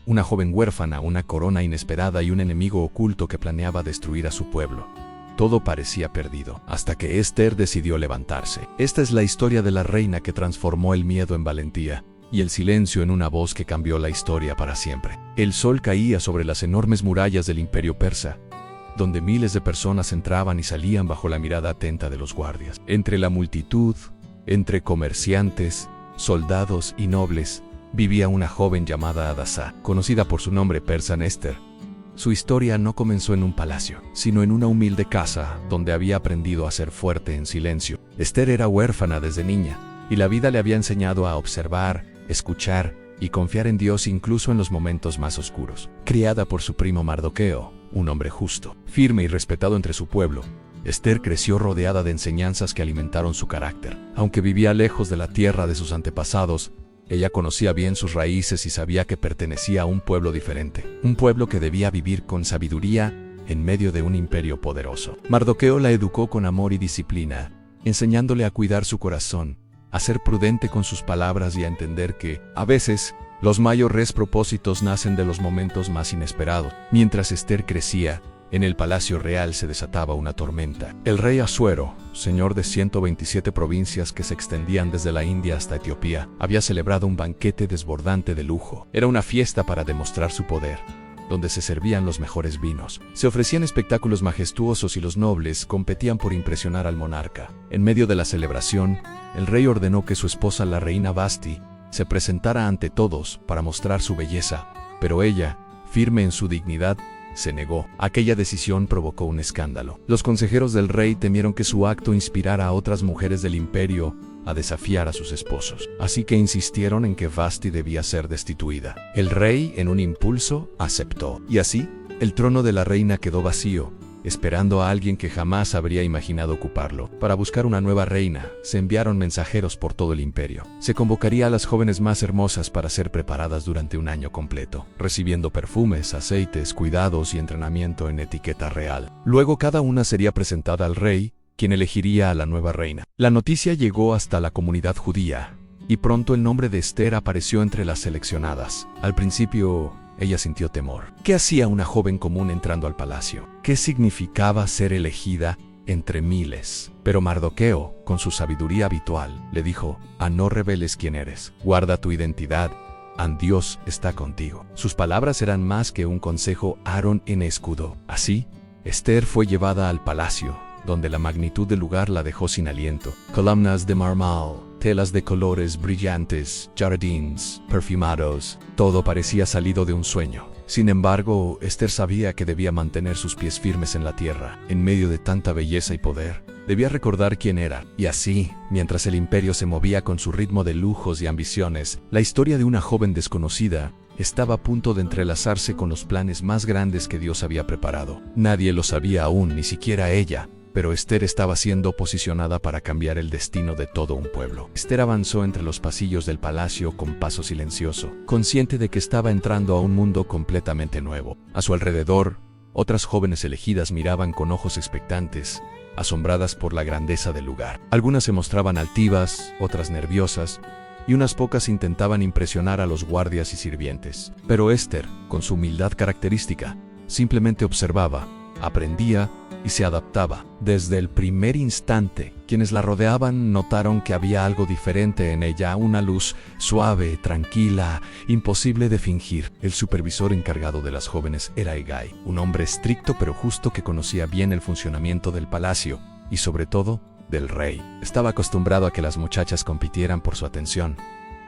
una joven huérfana, una corona inesperada y un enemigo oculto que planeaba destruir a su pueblo. Todo parecía perdido, hasta que Esther decidió levantarse. Esta es la historia de la reina que transformó el miedo en valentía y el silencio en una voz que cambió la historia para siempre. El sol caía sobre las enormes murallas del imperio persa, donde miles de personas entraban y salían bajo la mirada atenta de los guardias. Entre la multitud, entre comerciantes, soldados y nobles, vivía una joven llamada Hadassah, conocida por su nombre persa Esther. Su historia no comenzó en un palacio, sino en una humilde casa donde había aprendido a ser fuerte en silencio. Esther era huérfana desde niña, y la vida le había enseñado a observar, escuchar y confiar en Dios incluso en los momentos más oscuros. Criada por su primo Mardoqueo, un hombre justo, firme y respetado entre su pueblo, Esther creció rodeada de enseñanzas que alimentaron su carácter. Aunque vivía lejos de la tierra de sus antepasados, ella conocía bien sus raíces y sabía que pertenecía a un pueblo diferente, un pueblo que debía vivir con sabiduría en medio de un imperio poderoso. Mardoqueo la educó con amor y disciplina, enseñándole a cuidar su corazón, a ser prudente con sus palabras y a entender que, a veces, los mayores propósitos nacen de los momentos más inesperados. Mientras Esther crecía, en el palacio real se desataba una tormenta. El rey Asuero, señor de 127 provincias que se extendían desde la India hasta Etiopía, había celebrado un banquete desbordante de lujo. Era una fiesta para demostrar su poder, donde se servían los mejores vinos. Se ofrecían espectáculos majestuosos y los nobles competían por impresionar al monarca. En medio de la celebración, el rey ordenó que su esposa, la reina Vashti, se presentara ante todos para mostrar su belleza, pero ella, firme en su dignidad, se negó. Aquella decisión provocó un escándalo. Los consejeros del rey temieron que su acto inspirara a otras mujeres del imperio a desafiar a sus esposos. Así que insistieron en que Vashti debía ser destituida. El rey, en un impulso, aceptó. Y así, el trono de la reina quedó vacío, esperando a alguien que jamás habría imaginado ocuparlo. Para buscar una nueva reina, se enviaron mensajeros por todo el imperio. Se convocaría a las jóvenes más hermosas para ser preparadas durante un año completo, recibiendo perfumes, aceites, cuidados y entrenamiento en etiqueta real. Luego cada una sería presentada al rey, quien elegiría a la nueva reina. La noticia llegó hasta la comunidad judía, y pronto el nombre de Esther apareció entre las seleccionadas. Al principio, ella sintió temor. ¿Qué hacía una joven común entrando al palacio? ¿Qué significaba ser elegida entre miles? Pero Mardoqueo, con su sabiduría habitual, le dijo: no reveles quién eres, guarda tu identidad, Dios está contigo. Sus palabras eran más que un consejo Aarón en escudo. Así, Esther fue llevada al palacio, donde la magnitud del lugar la dejó sin aliento. Columnas de mármol, telas de colores brillantes, jardines perfumados, todo parecía salido de un sueño. Sin embargo, Esther sabía que debía mantener sus pies firmes en la tierra. En medio de tanta belleza y poder, debía recordar quién era. Y así, mientras el imperio se movía con su ritmo de lujos y ambiciones, la historia de una joven desconocida estaba a punto de entrelazarse con los planes más grandes que Dios había preparado. Nadie lo sabía aún, ni siquiera ella. Pero Esther estaba siendo posicionada para cambiar el destino de todo un pueblo. Esther avanzó entre los pasillos del palacio con paso silencioso, consciente de que estaba entrando a un mundo completamente nuevo. A su alrededor, otras jóvenes elegidas miraban con ojos expectantes, asombradas por la grandeza del lugar. Algunas se mostraban altivas, otras nerviosas, y unas pocas intentaban impresionar a los guardias y sirvientes. Pero Esther, con su humildad característica, simplemente observaba, aprendía y se adaptaba. Desde el primer instante, quienes la rodeaban notaron que había algo diferente en ella, una luz suave, tranquila, imposible de fingir. El supervisor encargado de las jóvenes era Hegai, un hombre estricto pero justo que conocía bien el funcionamiento del palacio y, sobre todo, del rey. Estaba acostumbrado a que las muchachas compitieran por su atención,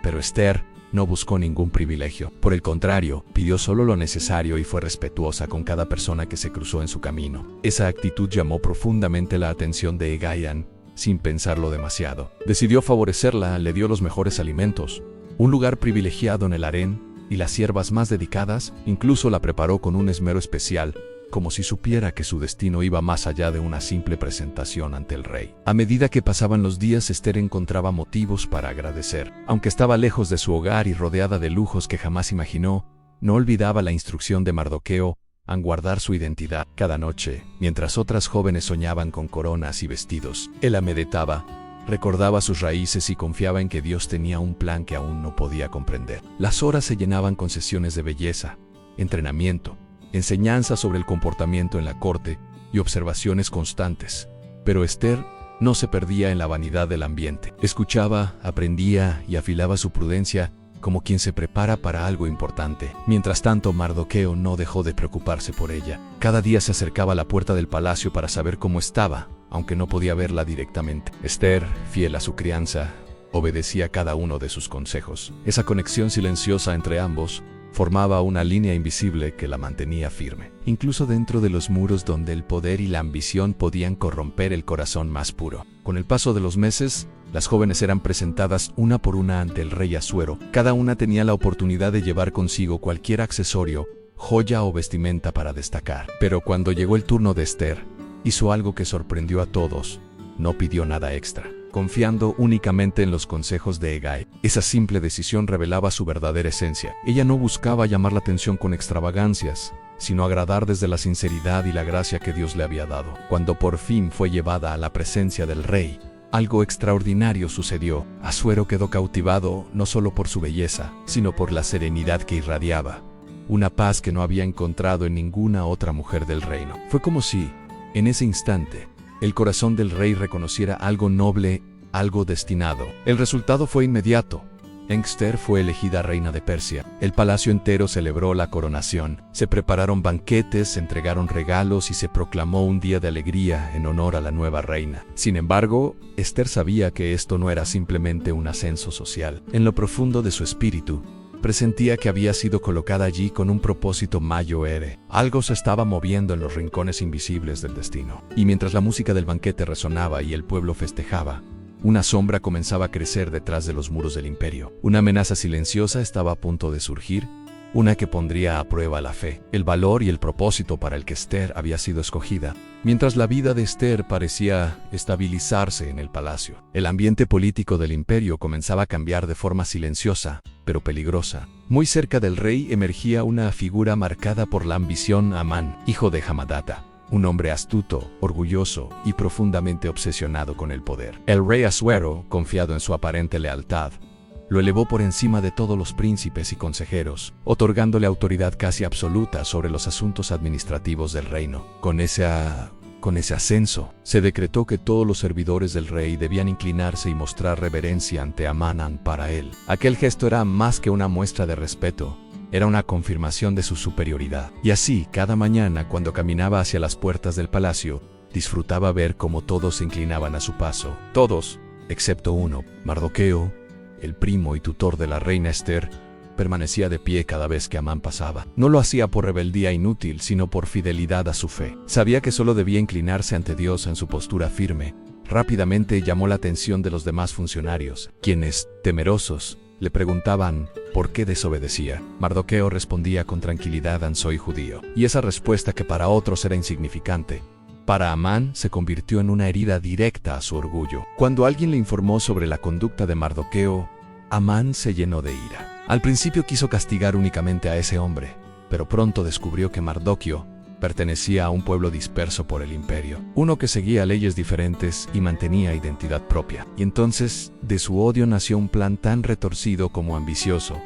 pero Esther no buscó ningún privilegio. Por el contrario, pidió solo lo necesario y fue respetuosa con cada persona que se cruzó en su camino. Esa actitud llamó profundamente la atención de Hegai, sin pensarlo demasiado. Decidió favorecerla, le dio los mejores alimentos, un lugar privilegiado en el harén y las siervas más dedicadas. Incluso la preparó con un esmero especial, como si supiera que su destino iba más allá de una simple presentación ante el rey. A medida que pasaban los días, Esther encontraba motivos para agradecer. Aunque estaba lejos de su hogar y rodeada de lujos que jamás imaginó, no olvidaba la instrucción de Mardoqueo a guardar su identidad. Cada noche, mientras otras jóvenes soñaban con coronas y vestidos, él la meditaba, recordaba sus raíces y confiaba en que Dios tenía un plan que aún no podía comprender. Las horas se llenaban con sesiones de belleza, entrenamiento, enseñanza sobre el comportamiento en la corte y observaciones constantes. Pero Esther no se perdía en la vanidad del ambiente. Escuchaba, aprendía y afilaba su prudencia como quien se prepara para algo importante. Mientras tanto, Mardoqueo no dejó de preocuparse por ella. Cada día se acercaba a la puerta del palacio para saber cómo estaba, aunque no podía verla directamente. Esther, fiel a su crianza, obedecía cada uno de sus consejos. Esa conexión silenciosa entre ambos formaba una línea invisible que la mantenía firme, incluso dentro de los muros donde el poder y la ambición podían corromper el corazón más puro. Con el paso de los meses, las jóvenes eran presentadas una por una ante el rey Asuero. Cada una tenía la oportunidad de llevar consigo cualquier accesorio, joya o vestimenta para destacar. Pero cuando llegó el turno de Esther, hizo algo que sorprendió a todos. No pidió nada extra, confiando únicamente en los consejos de Hegai. Esa simple decisión revelaba su verdadera esencia. Ella no buscaba llamar la atención con extravagancias, sino agradar desde la sinceridad y la gracia que Dios le había dado. Cuando por fin fue llevada a la presencia del rey, algo extraordinario sucedió. Asuero quedó cautivado no solo por su belleza, sino por la serenidad que irradiaba, una paz que no había encontrado en ninguna otra mujer del reino. Fue como si, en ese instante, el corazón del rey reconociera algo noble, algo destinado. El resultado fue inmediato. Esther fue elegida reina de Persia. El palacio entero celebró la coronación. Se prepararon banquetes, se entregaron regalos y se proclamó un día de alegría en honor a la nueva reina. Sin embargo, Esther sabía que esto no era simplemente un ascenso social. En lo profundo de su espíritu, presentía que había sido colocada allí con un propósito mayor. Algo se estaba moviendo en los rincones invisibles del destino. Y mientras la música del banquete resonaba y el pueblo festejaba, una sombra comenzaba a crecer detrás de los muros del imperio. Una amenaza silenciosa estaba a punto de surgir, una que pondría a prueba la fe, el valor y el propósito para el que Esther había sido escogida. Mientras la vida de Esther parecía estabilizarse en el palacio, el ambiente político del imperio comenzaba a cambiar de forma silenciosa, pero peligrosa. Muy cerca del rey emergía una figura marcada por la ambición: Amán, hijo de Hamadata. Un hombre astuto, orgulloso y profundamente obsesionado con el poder. El rey Asuero, confiado en su aparente lealtad, lo elevó por encima de todos los príncipes y consejeros, otorgándole autoridad casi absoluta sobre los asuntos administrativos del reino. Con ese ascenso, se decretó que todos los servidores del rey debían inclinarse y mostrar reverencia ante Amán para él. Aquel gesto era más que una muestra de respeto. Era una confirmación de su superioridad. Y así, cada mañana, cuando caminaba hacia las puertas del palacio, disfrutaba ver cómo todos se inclinaban a su paso. Todos, excepto uno, Mardoqueo, el primo y tutor de la reina Esther, permanecía de pie cada vez que Amán pasaba. No lo hacía por rebeldía inútil, sino por fidelidad a su fe. Sabía que solo debía inclinarse ante Dios en su postura firme. Rápidamente llamó la atención de los demás funcionarios, quienes, temerosos, le preguntaban por qué desobedecía. Mardoqueo respondía con tranquilidad: soy judío. Y esa respuesta, que para otros era insignificante, para Amán se convirtió en una herida directa a su orgullo. Cuando alguien le informó sobre la conducta de Mardoqueo, Amán se llenó de ira. Al principio quiso castigar únicamente a ese hombre, pero pronto descubrió que Mardoqueo pertenecía a un pueblo disperso por el imperio, uno que seguía leyes diferentes y mantenía identidad propia. Y entonces, de su odio nació un plan tan retorcido como ambicioso.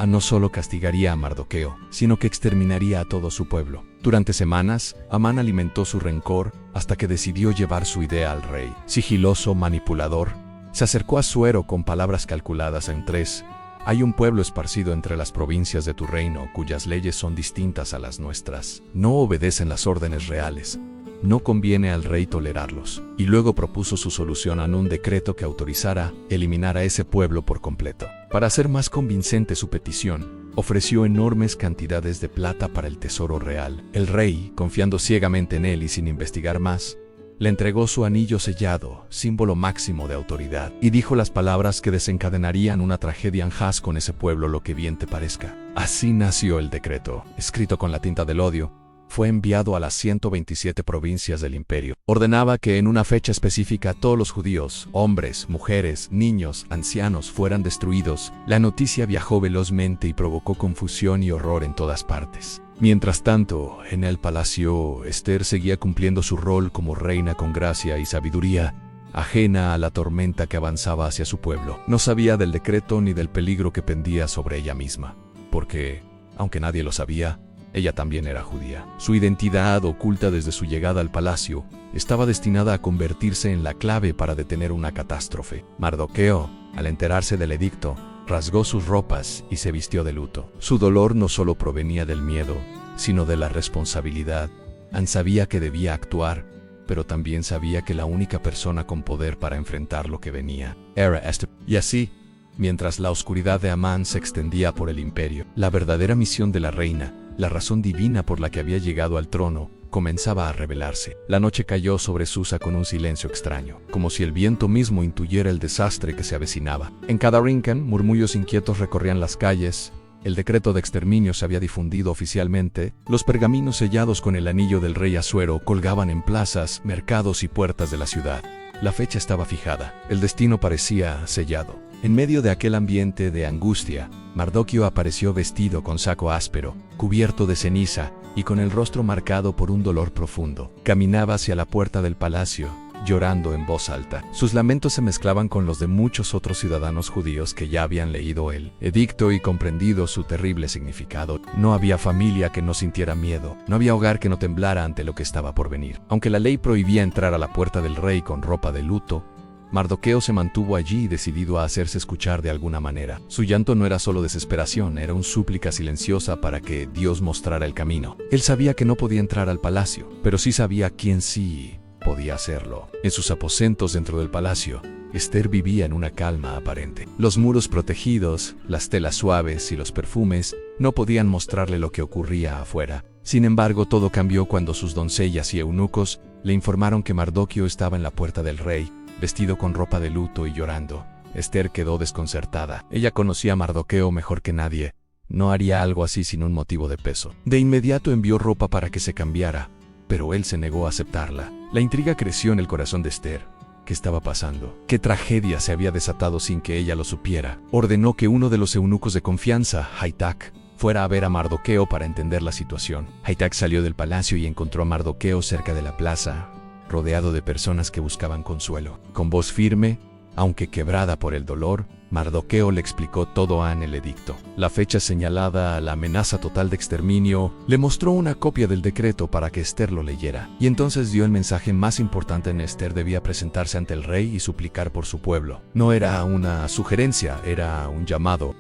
No solo castigaría a Mardoqueo, sino que exterminaría a todo su pueblo. Durante semanas, Amán alimentó su rencor hasta que decidió llevar su idea al rey. Sigiloso, manipulador, se acercó a Asuero con palabras calculadas en 3. Hay un pueblo esparcido entre las provincias de tu reino cuyas leyes son distintas a las nuestras. No obedecen las órdenes reales. No conviene al rey tolerarlos. Y luego propuso su solución en un decreto que autorizara eliminar a ese pueblo por completo. Para hacer más convincente su petición, ofreció enormes cantidades de plata para el tesoro real. El rey, confiando ciegamente en él y sin investigar más, le entregó su anillo sellado, símbolo máximo de autoridad, y dijo las palabras que desencadenarían una tragedia en Haz con ese pueblo, lo que bien te parezca. Así nació el decreto, escrito con la tinta del odio. Fue enviado a las 127 provincias del imperio. Ordenaba que en una fecha específica todos los judíos, hombres, mujeres, niños, ancianos, fueran destruidos. La noticia viajó velozmente y provocó confusión y horror en todas partes. Mientras tanto, en el palacio, Esther seguía cumpliendo su rol como reina con gracia y sabiduría. ajena a la tormenta que avanzaba hacia su pueblo. No sabía del decreto ni del peligro que pendía sobre ella misma, porque, aunque nadie lo sabía, ella también era judía. Su identidad, oculta desde su llegada al palacio, estaba destinada a convertirse en la clave para detener una catástrofe. Mardoqueo, al enterarse del edicto, rasgó sus ropas y se vistió de luto. Su dolor no solo provenía del miedo, sino de la responsabilidad. Amán sabía que debía actuar, pero también sabía que la única persona con poder para enfrentar lo que venía era Esther. Y así, mientras la oscuridad de Amán se extendía por el imperio, la verdadera misión de la reina, la razón divina por la que había llegado al trono, comenzaba a revelarse. La noche cayó sobre Susa con un silencio extraño, como si el viento mismo intuyera el desastre que se avecinaba. En cada rincón, murmullos inquietos recorrían las calles. El decreto de exterminio se había difundido oficialmente. Los pergaminos sellados con el anillo del rey Asuero colgaban en plazas, mercados y puertas de la ciudad. La fecha estaba fijada. El destino parecía sellado. En medio de aquel ambiente de angustia, Mardoqueo apareció vestido con saco áspero, cubierto de ceniza y con el rostro marcado por un dolor profundo. Caminaba hacia la puerta del palacio, llorando en voz alta. Sus lamentos se mezclaban con los de muchos otros ciudadanos judíos que ya habían leído el edicto y comprendido su terrible significado. No había familia que no sintiera miedo, no había hogar que no temblara ante lo que estaba por venir. Aunque la ley prohibía entrar a la puerta del rey con ropa de luto, Mardoqueo se mantuvo allí decidido a hacerse escuchar de alguna manera. Su llanto no era solo desesperación, era una súplica silenciosa para que Dios mostrara el camino. Él sabía que no podía entrar al palacio, pero sí sabía quién sí podía hacerlo. En sus aposentos dentro del palacio, Esther vivía en una calma aparente. Los muros protegidos, las telas suaves y los perfumes no podían mostrarle lo que ocurría afuera. Sin embargo, todo cambió cuando sus doncellas y eunucos le informaron que Mardoqueo estaba en la puerta del rey, vestido con ropa de luto y llorando. Esther quedó desconcertada. Ella conocía a Mardoqueo mejor que nadie. No haría algo así sin un motivo de peso. De inmediato envió ropa para que se cambiara, pero él se negó a aceptarla. La intriga creció en el corazón de Esther. ¿Qué estaba pasando? ¿Qué tragedia se había desatado sin que ella lo supiera? Ordenó que uno de los eunucos de confianza, Haitak, fuera a ver a Mardoqueo para entender la situación. Haitak salió del palacio y encontró a Mardoqueo cerca de la plaza, rodeado de personas que buscaban consuelo. Con voz firme, aunque quebrada por el dolor, Mardoqueo le explicó todo en el edicto. La fecha señalada a la amenaza total de exterminio, le mostró una copia del decreto para que Esther lo leyera. Y entonces dio el mensaje más importante. Esther debía presentarse ante el rey y suplicar por su pueblo. No era una sugerencia, era un llamado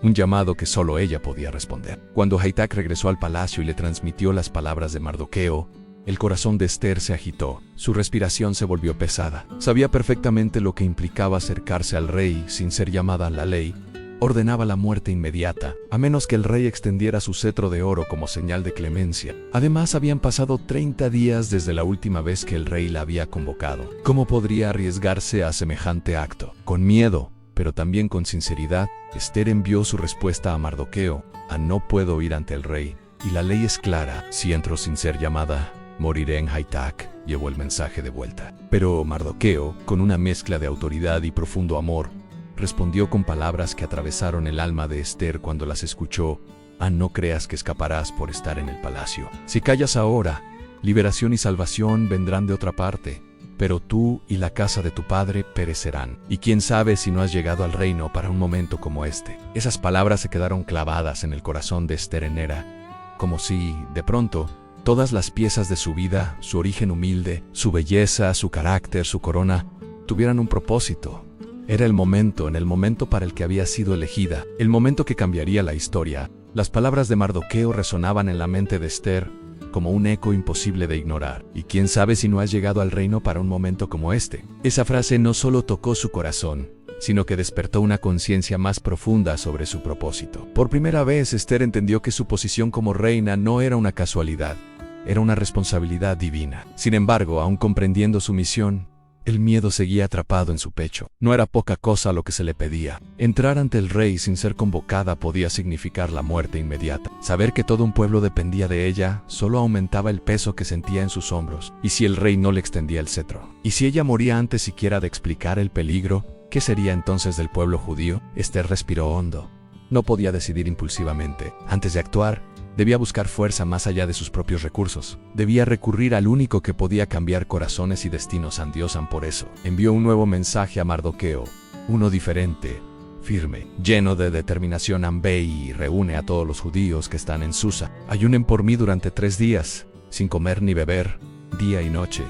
que solo ella podía responder. Cuando Haitak regresó al palacio y le transmitió las palabras de Mardoqueo, el corazón de Esther se agitó, su respiración se volvió pesada. Sabía perfectamente lo que implicaba acercarse al rey sin ser llamada. La ley ordenaba la muerte inmediata, a menos que el rey extendiera su cetro de oro como señal de clemencia. Además, habían pasado 30 días desde la última vez que el rey la había convocado. ¿Cómo podría arriesgarse a semejante acto? Con miedo, pero también con sinceridad, Esther envió su respuesta a Mardoqueo: no puedo ir ante el rey, y la ley es clara, si entro sin ser llamada, moriré en Haitak. Llevó el mensaje de vuelta. Pero Mardoqueo, con una mezcla de autoridad y profundo amor, respondió con palabras que atravesaron el alma de Esther cuando las escuchó: no creas que escaparás por estar en el palacio. Si callas ahora, liberación y salvación vendrán de otra parte, pero tú y la casa de tu padre perecerán. Y quién sabe si no has llegado al reino para un momento como este. Esas palabras se quedaron clavadas en el corazón de Esther Enera, como si, de pronto, todas las piezas de su vida, su origen humilde, su belleza, su carácter, su corona, tuvieran un propósito. Era el momento para el que había sido elegida, el momento que cambiaría la historia. Las palabras de Mardoqueo resonaban en la mente de Esther como un eco imposible de ignorar. Y quién sabe si no has llegado al reino para un momento como este. Esa frase no solo tocó su corazón, sino que despertó una conciencia más profunda sobre su propósito. Por primera vez, Esther entendió que su posición como reina no era una casualidad. Era una responsabilidad divina. Sin embargo, aun comprendiendo su misión, el miedo seguía atrapado en su pecho. No era poca cosa lo que se le pedía. Entrar ante el rey sin ser convocada podía significar la muerte inmediata. Saber que todo un pueblo dependía de ella solo aumentaba el peso que sentía en sus hombros. ¿Y si el rey no le extendía el cetro? ¿Y si ella moría antes siquiera de explicar el peligro? ¿Qué sería entonces del pueblo judío? Esther respiró hondo. No podía decidir impulsivamente. Antes de actuar, Debía buscar fuerza más allá de sus propios recursos. Debía recurrir al único que podía cambiar corazones y destinos. Andiosan por eso. Envió un nuevo mensaje a Mardoqueo, uno diferente, firme, lleno de determinación. Ve y reúne a todos los judíos que están en Susa. Ayunen por mí durante 3 días, sin comer ni beber, día y noche.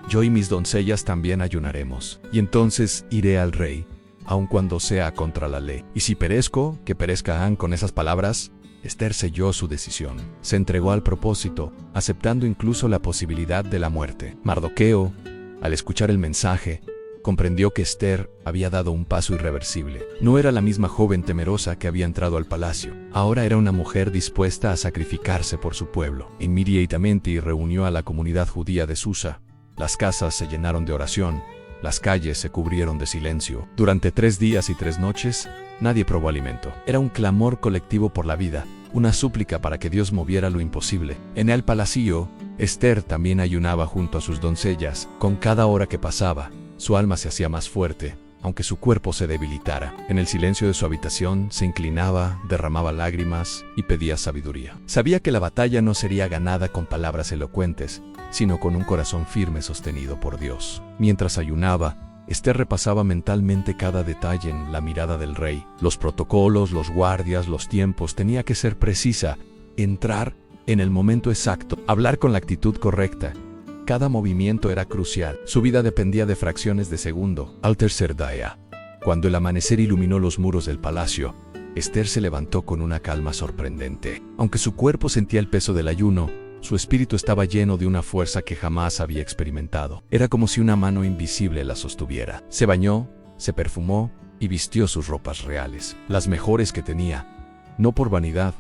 Yo y mis doncellas también ayunaremos. Y entonces iré al rey, aun cuando sea contra la ley. Y si perezco, que perezca Han. Con esas palabras, Ester selló su decisión. Se entregó al propósito, aceptando incluso la posibilidad de la muerte. Mardoqueo, al escuchar el mensaje, comprendió que Ester había dado un paso irreversible. No era la misma joven temerosa que había entrado al palacio. Ahora era una mujer dispuesta a sacrificarse por su pueblo. Inmediatamente reunió a la comunidad judía de Susa. Las casas se llenaron de oración. Las calles se cubrieron de silencio. Durante 3 días y 3 noches, nadie probó alimento. Era un clamor colectivo por la vida, una súplica para que Dios moviera lo imposible. En el palacio, Ester también ayunaba junto a sus doncellas. Con cada hora que pasaba, su alma se hacía más fuerte, aunque su cuerpo se debilitara. En el silencio de su habitación, se inclinaba, derramaba lágrimas y pedía sabiduría. Sabía que la batalla no sería ganada con palabras elocuentes, sino con un corazón firme sostenido por Dios. Mientras ayunaba, Ester repasaba mentalmente cada detalle en la mirada del rey. Los protocolos, los guardias, los tiempos. Tenía que ser precisa, entrar en el momento exacto, hablar con la actitud correcta. Cada movimiento era crucial. Su vida dependía de fracciones de segundo. Al tercer día, cuando el amanecer iluminó los muros del palacio, Ester se levantó con una calma sorprendente. Aunque su cuerpo sentía el peso del ayuno, su espíritu estaba lleno de una fuerza que jamás había experimentado. Era como si una mano invisible la sostuviera. Se bañó, se perfumó y vistió sus ropas reales, las mejores que tenía, no por vanidad,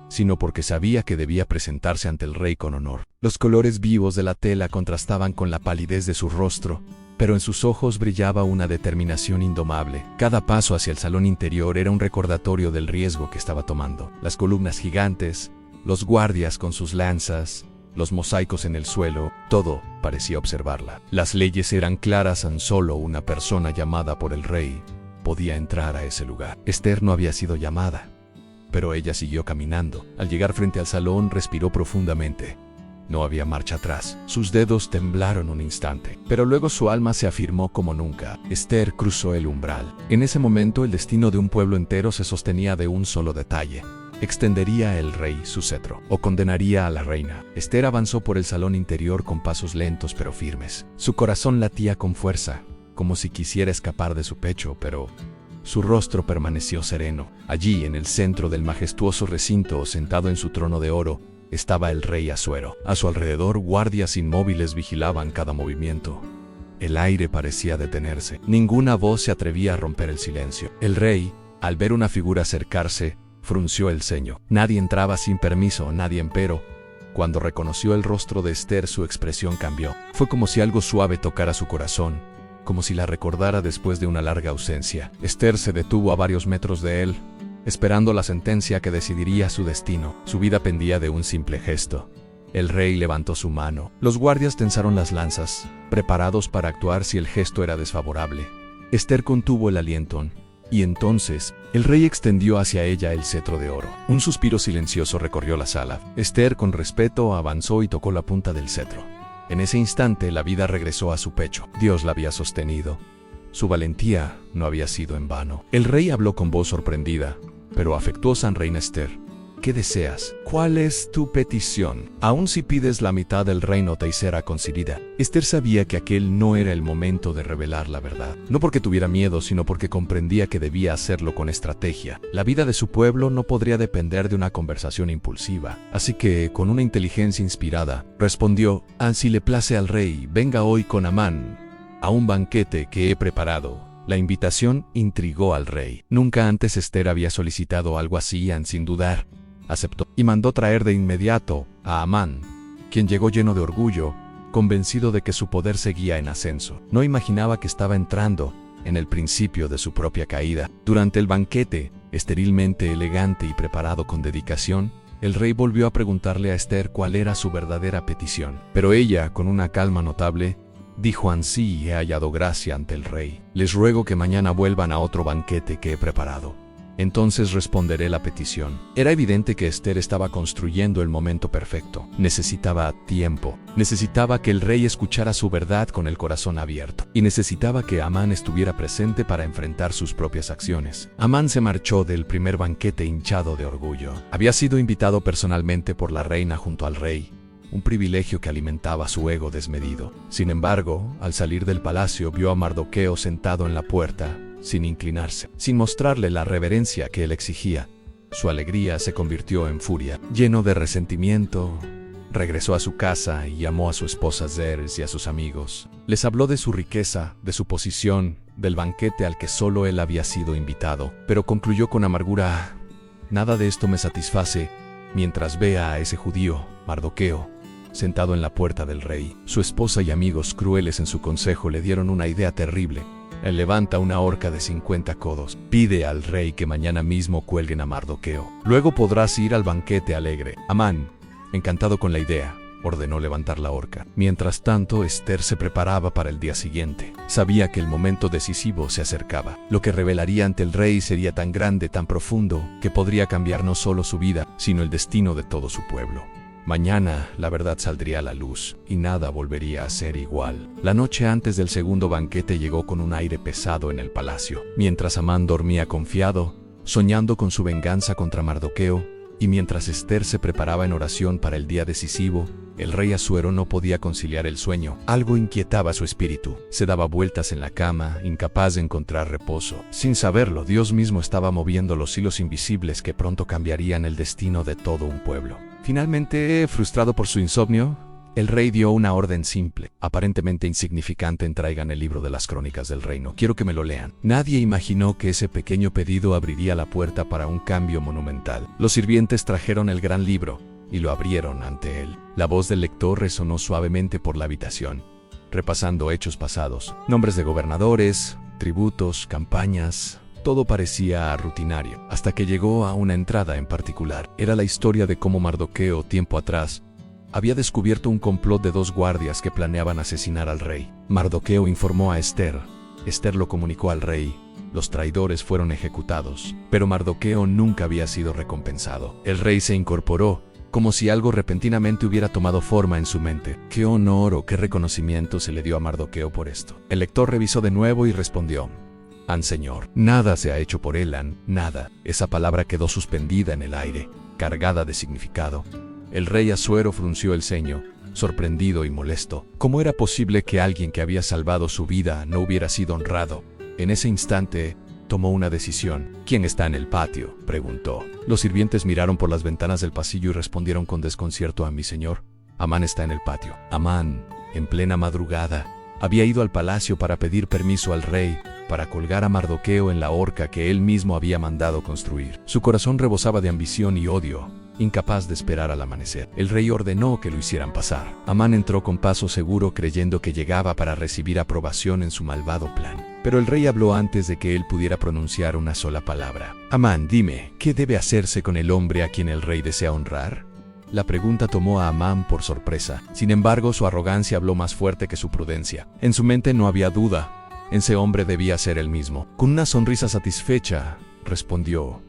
sino porque sabía que debía presentarse ante el rey con honor. Los colores vivos de la tela contrastaban con la palidez de su rostro, pero en sus ojos brillaba una determinación indomable. Cada paso hacia el salón interior era un recordatorio del riesgo que estaba tomando. Las columnas gigantes, los guardias con sus lanzas, los mosaicos en el suelo, todo parecía observarla. Las leyes eran claras. Tan solo una persona llamada por el rey podía entrar a ese lugar. Ester no había sido llamada, pero ella siguió caminando. Al llegar frente al salón, respiró profundamente. No había marcha atrás. Sus dedos temblaron un instante, pero luego su alma se afirmó como nunca. Ester cruzó el umbral. En ese momento, el destino de un pueblo entero se sostenía de un solo detalle. ¿Extendería el rey su cetro o condenaría a la reina? Ester avanzó por el salón interior con pasos lentos pero firmes. Su corazón latía con fuerza, como si quisiera escapar de su pecho, pero su rostro permaneció sereno. Allí, en el centro del majestuoso recinto, sentado en su trono de oro, estaba el rey Asuero. A su alrededor, guardias inmóviles vigilaban cada movimiento. El aire parecía detenerse. Ninguna voz se atrevía a romper el silencio. El rey, al ver una figura acercarse, frunció el ceño. Nadie entraba sin permiso, nadie. Empero, cuando reconoció el rostro de Ester, su expresión cambió. Fue como si algo suave tocara su corazón, como si la recordara después de una larga ausencia. Ester se detuvo a varios metros de él, esperando la sentencia que decidiría su destino. Su vida pendía de un simple gesto. El rey levantó su mano. Los guardias tensaron las lanzas, preparados para actuar si el gesto era desfavorable. Ester contuvo el aliento, y entonces el rey extendió hacia ella el cetro de oro. Un suspiro silencioso recorrió la sala. Ester, con respeto, avanzó y tocó la punta del cetro. En ese instante, la vida regresó a su pecho. Dios la había sostenido. Su valentía no había sido en vano. El rey habló con voz sorprendida, pero afectuosa: Reina Ester, ¿qué deseas? ¿Cuál es tu petición? Aun si pides la mitad del reino te será concedida. Ester sabía que aquel no era el momento de revelar la verdad. No porque tuviera miedo, sino porque comprendía que debía hacerlo con estrategia. La vida de su pueblo no podría depender de una conversación impulsiva. Así que, con una inteligencia inspirada, respondió: si le place al rey, venga hoy con Amán a un banquete que he preparado. La invitación intrigó al rey. Nunca antes Ester había solicitado algo así. Sin dudar, aceptó y mandó traer de inmediato a Amán, quien llegó lleno de orgullo, convencido de que su poder seguía en ascenso. No imaginaba que estaba entrando en el principio de su propia caída. Durante el banquete, esterilmente elegante y preparado con dedicación, el rey volvió a preguntarle a Ester cuál era su verdadera petición. Pero ella, con una calma notable, dijo: ansí he hallado gracia ante el rey. Les ruego que mañana vuelvan a otro banquete que he preparado. entonces responderé la petición. Era evidente que Esther estaba construyendo el momento perfecto. Necesitaba tiempo. Necesitaba que el rey escuchara su verdad con el corazón abierto. Y necesitaba que Amán estuviera presente para enfrentar sus propias acciones. Amán se marchó del primer banquete hinchado de orgullo. Había sido invitado personalmente por la reina junto al rey, un privilegio que alimentaba su ego desmedido. Sin embargo, al salir del palacio vio a Mardoqueo sentado en la puerta, sin inclinarse, sin mostrarle la reverencia que él exigía. Su alegría se convirtió en furia. Lleno de resentimiento, regresó a su casa y llamó a su esposa Zeres y a sus amigos. Les habló de su riqueza, de su posición, del banquete al que solo él había sido invitado, pero concluyó con amargura: «Nada de esto me satisface mientras vea a ese judío, Mardoqueo, sentado en la puerta del rey». Su esposa y amigos crueles en su consejo le dieron una idea terrible. Él levanta una horca de 50 codos. Pide al rey que mañana mismo cuelguen a Mardoqueo. Luego podrás ir al banquete alegre. Amán, encantado con la idea, ordenó levantar la horca. Mientras tanto, Esther se preparaba para el día siguiente. Sabía que el momento decisivo se acercaba. Lo que revelaría ante el rey sería tan grande, tan profundo, que podría cambiar no solo su vida, sino el destino de todo su pueblo. Mañana la verdad saldría a la luz y nada volvería a ser igual. La noche antes del segundo banquete llegó con un aire pesado en el palacio. Mientras Amán dormía confiado, soñando con su venganza contra Mardoqueo, y mientras Esther se preparaba en oración para el día decisivo, el rey Asuero no podía conciliar el sueño. Algo inquietaba su espíritu. Se daba vueltas en la cama, incapaz de encontrar reposo. Sin saberlo, Dios mismo estaba moviendo los hilos invisibles que pronto cambiarían el destino de todo un pueblo. Finalmente, frustrado por su insomnio, el rey dio una orden simple, aparentemente insignificante: entregan el libro de las crónicas del reino. Quiero que me lo lean. Nadie imaginó que ese pequeño pedido abriría la puerta para un cambio monumental. Los sirvientes trajeron el gran libro y lo abrieron ante él. La voz del lector resonó suavemente por la habitación, repasando hechos pasados, nombres de gobernadores, tributos, campañas. Todo parecía rutinario, hasta que llegó a una entrada en particular. Era la historia de cómo Mardoqueo, tiempo atrás, había descubierto un complot de 2 guardias que planeaban asesinar al rey. Mardoqueo informó a Esther. Esther lo comunicó al rey. Los traidores fueron ejecutados, pero Mardoqueo nunca había sido recompensado. El rey se incorporó, como si algo repentinamente hubiera tomado forma en su mente. ¿Qué honor o qué reconocimiento se le dio a Mardoqueo por esto? El lector revisó de nuevo y respondió: Señor, nada se ha hecho por él, nada. Esa palabra quedó suspendida en el aire, cargada de significado. El rey Asuero frunció el ceño, sorprendido y molesto. ¿Cómo era posible que alguien que había salvado su vida no hubiera sido honrado? En ese instante, tomó una decisión. ¿Quién está en el patio?, preguntó. Los sirvientes miraron por las ventanas del pasillo y respondieron con desconcierto: mi señor, Amán está en el patio. Amán, en plena madrugada, había ido al palacio para pedir permiso al rey para colgar a Mardoqueo en la horca que él mismo había mandado construir. Su corazón rebosaba de ambición y odio, incapaz de esperar al amanecer. El rey ordenó que lo hicieran pasar. Amán entró con paso seguro, creyendo que llegaba para recibir aprobación en su malvado plan. Pero el rey habló antes de que él pudiera pronunciar una sola palabra. Amán, dime, ¿qué debe hacerse con el hombre a quien el rey desea honrar? La pregunta tomó a Amán por sorpresa. Sin embargo, su arrogancia habló más fuerte que su prudencia. En su mente no había duda. Ese hombre debía ser el mismo. Con una sonrisa satisfecha, respondió: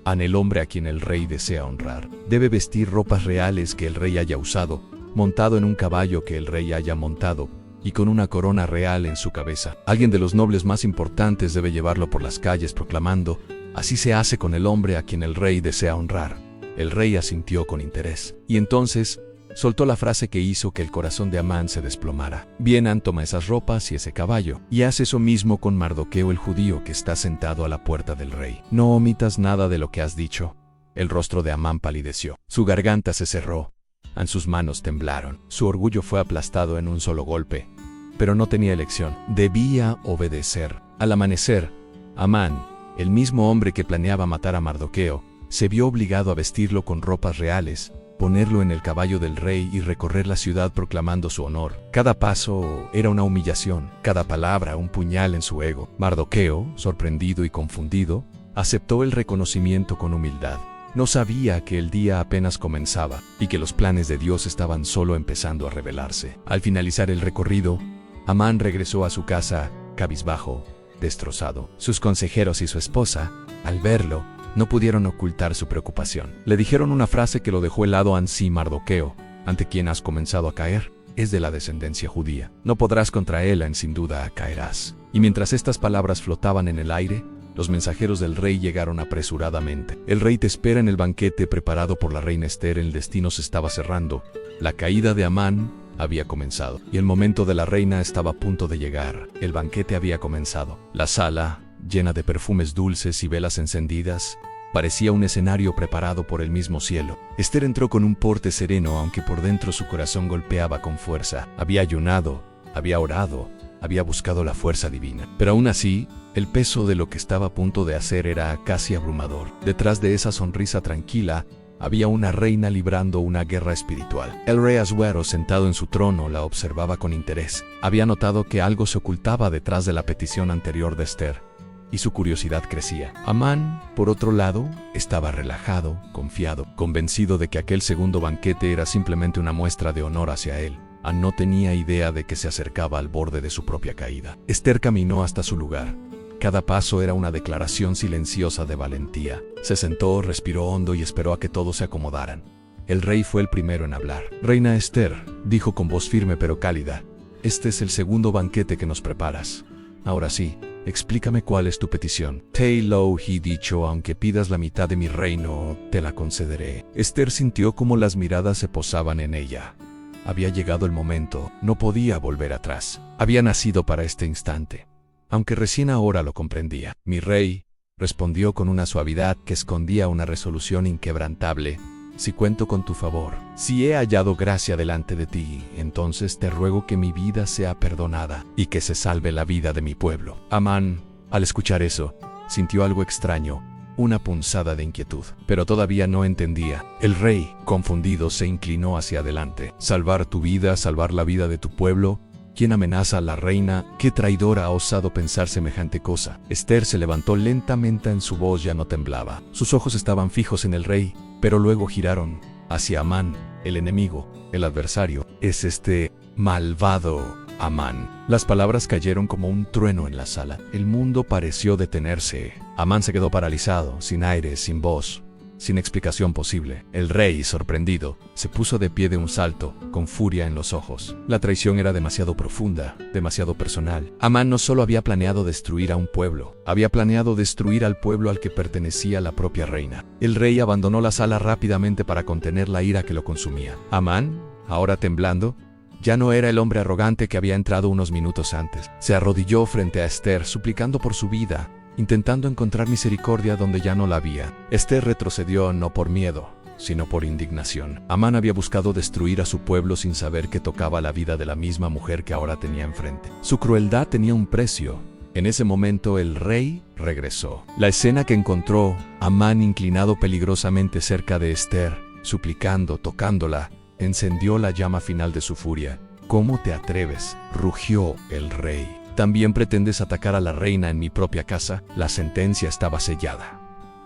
el hombre a quien el rey desea honrar debe vestir ropas reales que el rey haya usado, montado en un caballo que el rey haya montado, y con una corona real en su cabeza. Alguien de los nobles más importantes debe llevarlo por las calles proclamando: así se hace con el hombre a quien el rey desea honrar. El rey asintió con interés, y entonces soltó la frase que hizo que el corazón de Amán se desplomara. Bien, toma esas ropas y ese caballo, y haz eso mismo con Mardoqueo el judío que está sentado a la puerta del rey. No omitas nada de lo que has dicho. El rostro de Amán palideció. Su garganta se cerró. Sus manos temblaron. Su orgullo fue aplastado en un solo golpe. Pero no tenía elección. Debía obedecer. Al amanecer, Amán, el mismo hombre que planeaba matar a Mardoqueo, se vio obligado a vestirlo con ropas reales, ponerlo en el caballo del rey y recorrer la ciudad proclamando su honor. Cada paso era una humillación, cada palabra un puñal en su ego. Mardoqueo, sorprendido y confundido, aceptó el reconocimiento con humildad. No sabía que el día apenas comenzaba y que los planes de Dios estaban solo empezando a revelarse. Al finalizar el recorrido, Amán regresó a su casa, cabizbajo, destrozado. Sus consejeros y su esposa, al verlo, no pudieron ocultar su preocupación. Le dijeron una frase que lo dejó helado. Ansí Mardoqueo, ante quien has comenzado a caer, es de la descendencia judía. No podrás contra él, sin duda caerás. Y mientras estas palabras flotaban en el aire, los mensajeros del rey llegaron apresuradamente. El rey te espera en el banquete preparado por la reina Ester. El destino se estaba cerrando. La caída de Amán había comenzado, y el momento de la reina estaba a punto de llegar. El banquete había comenzado. La sala, llena de perfumes dulces y velas encendidas, parecía un escenario preparado por el mismo cielo. Ester entró con un porte sereno, aunque por dentro su corazón golpeaba con fuerza. Había ayunado, había orado, había buscado la fuerza divina. Pero aún así, el peso de lo que estaba a punto de hacer era casi abrumador. Detrás de esa sonrisa tranquila, había una reina librando una guerra espiritual. El rey Asuero, sentado en su trono, la observaba con interés. Había notado que algo se ocultaba detrás de la petición anterior de Ester, y su curiosidad crecía. Amán, por otro lado, estaba relajado, confiado, convencido de que aquel segundo banquete era simplemente una muestra de honor hacia él. No tenía idea de que se acercaba al borde de su propia caída. Ester caminó hasta su lugar. Cada paso era una declaración silenciosa de valentía. Se sentó, respiró hondo y esperó a que todos se acomodaran. El rey fue el primero en hablar. «Reina Ester», dijo con voz firme pero cálida, «este es el segundo banquete que nos preparas. Ahora sí, explícame cuál es tu petición». «Te lo he dicho, aunque pidas la mitad de mi reino, te la concederé». Ester sintió cómo las miradas se posaban en ella. Había llegado el momento, no podía volver atrás. Había nacido para este instante, aunque recién ahora lo comprendía. «Mi rey», respondió con una suavidad que escondía una resolución inquebrantable, «si cuento con tu favor, si he hallado gracia delante de ti, entonces te ruego que mi vida sea perdonada y que se salve la vida de mi pueblo». Amán, al escuchar eso, sintió algo extraño, una punzada de inquietud, pero todavía no entendía. El rey, confundido, se inclinó hacia adelante. «¿Salvar tu vida, salvar la vida de tu pueblo? ¿Quién amenaza a la reina? ¿Qué traidor ha osado pensar semejante cosa?» Ester se levantó lentamente, en su voz ya no temblaba. Sus ojos estaban fijos en el rey, pero luego giraron hacia Amán, el enemigo, el adversario. «Es este malvado Amán». Las palabras cayeron como un trueno en la sala. El mundo pareció detenerse. Amán se quedó paralizado, sin aire, sin voz, sin explicación posible. El rey, sorprendido, se puso de pie de un salto, con furia en los ojos. La traición era demasiado profunda, demasiado personal. Amán no solo había planeado destruir a un pueblo, había planeado destruir al pueblo al que pertenecía la propia reina. El rey abandonó la sala rápidamente para contener la ira que lo consumía. Amán, ahora temblando, ya no era el hombre arrogante que había entrado unos minutos antes. Se arrodilló frente a Ester, suplicando por su vida, intentando encontrar misericordia donde ya no la había. Ester retrocedió no por miedo, sino por indignación. Amán había buscado destruir a su pueblo sin saber que tocaba la vida de la misma mujer que ahora tenía enfrente. Su crueldad tenía un precio. En ese momento el rey regresó. La escena que encontró, Amán inclinado peligrosamente cerca de Ester, suplicando, tocándola, encendió la llama final de su furia. «¿Cómo te atreves?», rugió el rey. «¿También pretendes atacar a la reina en mi propia casa?». La sentencia estaba sellada.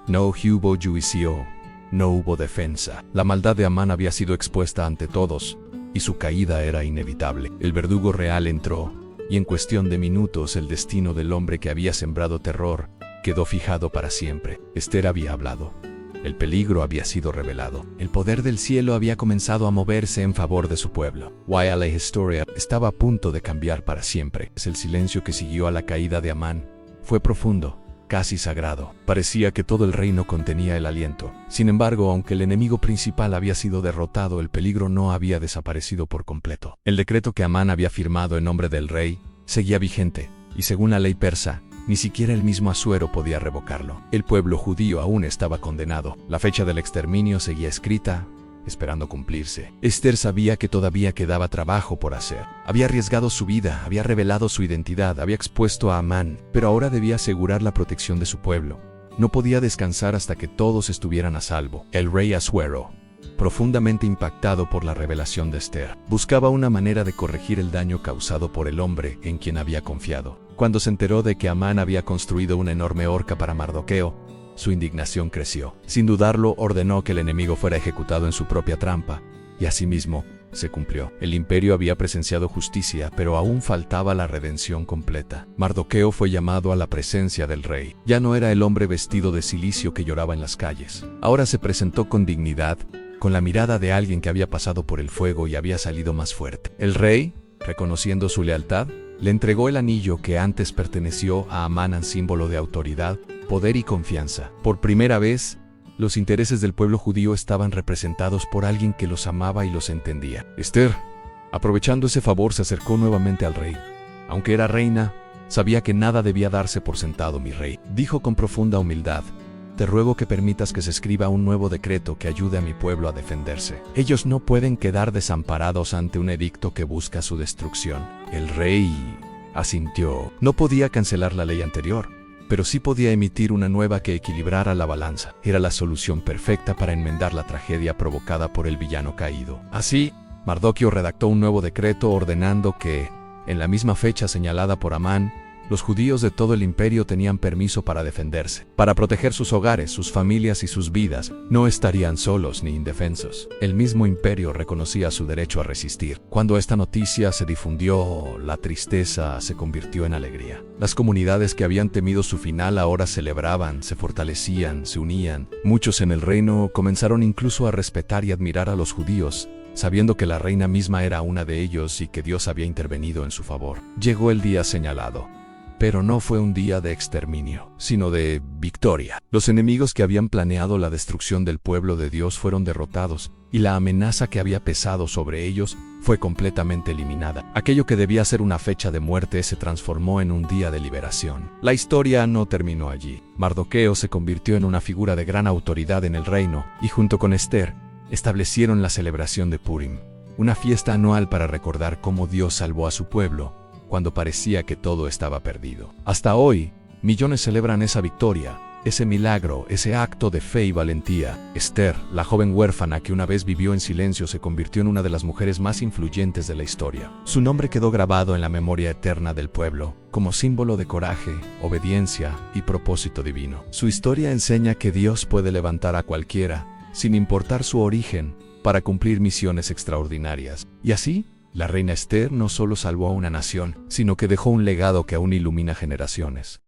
No hubo juicio, no hubo defensa. La maldad de Amán había sido expuesta ante todos, y su caída era inevitable. El verdugo real entró, y en cuestión de minutos el destino del hombre que había sembrado terror quedó fijado para siempre. Ester había hablado. El peligro había sido revelado. El poder del cielo había comenzado a moverse en favor de su pueblo. La historia estaba a punto de cambiar para siempre. El silencio que siguió a la caída de Amán fue profundo, casi sagrado. Parecía que todo el reino contenía el aliento. Sin embargo, aunque el enemigo principal había sido derrotado, el peligro no había desaparecido por completo. El decreto que Amán había firmado en nombre del rey seguía vigente, y según la ley persa, ni siquiera el mismo Asuero podía revocarlo. El pueblo judío aún estaba condenado. La fecha del exterminio seguía escrita, esperando cumplirse. Ester sabía que todavía quedaba trabajo por hacer. Había arriesgado su vida, había revelado su identidad, había expuesto a Amán, pero ahora debía asegurar la protección de su pueblo. No podía descansar hasta que todos estuvieran a salvo. El rey Asuero, profundamente impactado por la revelación de Ester, buscaba una manera de corregir el daño causado por el hombre en quien había confiado. Cuando se enteró de que Amán había construido una enorme horca para Mardoqueo, su indignación creció. Sin dudarlo, ordenó que el enemigo fuera ejecutado en su propia trampa, y asimismo, se cumplió. El imperio había presenciado justicia, pero aún faltaba la redención completa. Mardoqueo fue llamado a la presencia del rey. Ya no era el hombre vestido de cilicio que lloraba en las calles. Ahora se presentó con dignidad, con la mirada de alguien que había pasado por el fuego y había salido más fuerte. El rey, reconociendo su lealtad, le entregó el anillo que antes perteneció a Amán, símbolo de autoridad, poder y confianza. Por primera vez, los intereses del pueblo judío estaban representados por alguien que los amaba y los entendía. Esther, aprovechando ese favor, se acercó nuevamente al rey. Aunque era reina, sabía que nada debía darse por sentado, mi rey. Dijo con profunda humildad: te ruego que permitas que se escriba un nuevo decreto que ayude a mi pueblo a defenderse. Ellos no pueden quedar desamparados ante un edicto que busca su destrucción. El rey asintió. No podía cancelar la ley anterior, pero sí podía emitir una nueva que equilibrara la balanza. Era la solución perfecta para enmendar la tragedia provocada por el villano caído. Así, Mardoqueo redactó un nuevo decreto ordenando que, en la misma fecha señalada por Amán, los judíos de todo el imperio tenían permiso para defenderse. Para proteger sus hogares, sus familias y sus vidas, no estarían solos ni indefensos. El mismo imperio reconocía su derecho a resistir. Cuando esta noticia se difundió, la tristeza se convirtió en alegría. Las comunidades que habían temido su final ahora celebraban, se fortalecían, se unían. Muchos en el reino comenzaron incluso a respetar y admirar a los judíos, sabiendo que la reina misma era una de ellos y que Dios había intervenido en su favor. Llegó el día señalado. Pero no fue un día de exterminio, sino de victoria. Los enemigos que habían planeado la destrucción del pueblo de Dios fueron derrotados, y la amenaza que había pesado sobre ellos fue completamente eliminada. Aquello que debía ser una fecha de muerte se transformó en un día de liberación. La historia no terminó allí. Mardoqueo se convirtió en una figura de gran autoridad en el reino, y junto con Esther, establecieron la celebración de Purim, una fiesta anual para recordar cómo Dios salvó a su pueblo cuando parecía que todo estaba perdido. Hasta hoy, millones celebran esa victoria, ese milagro, ese acto de fe y valentía. Esther, la joven huérfana que una vez vivió en silencio, se convirtió en una de las mujeres más influyentes de la historia. Su nombre quedó grabado en la memoria eterna del pueblo, como símbolo de coraje, obediencia y propósito divino. Su historia enseña que Dios puede levantar a cualquiera, sin importar su origen, para cumplir misiones extraordinarias. Y así, la reina Esther no solo salvó a una nación, sino que dejó un legado que aún ilumina generaciones.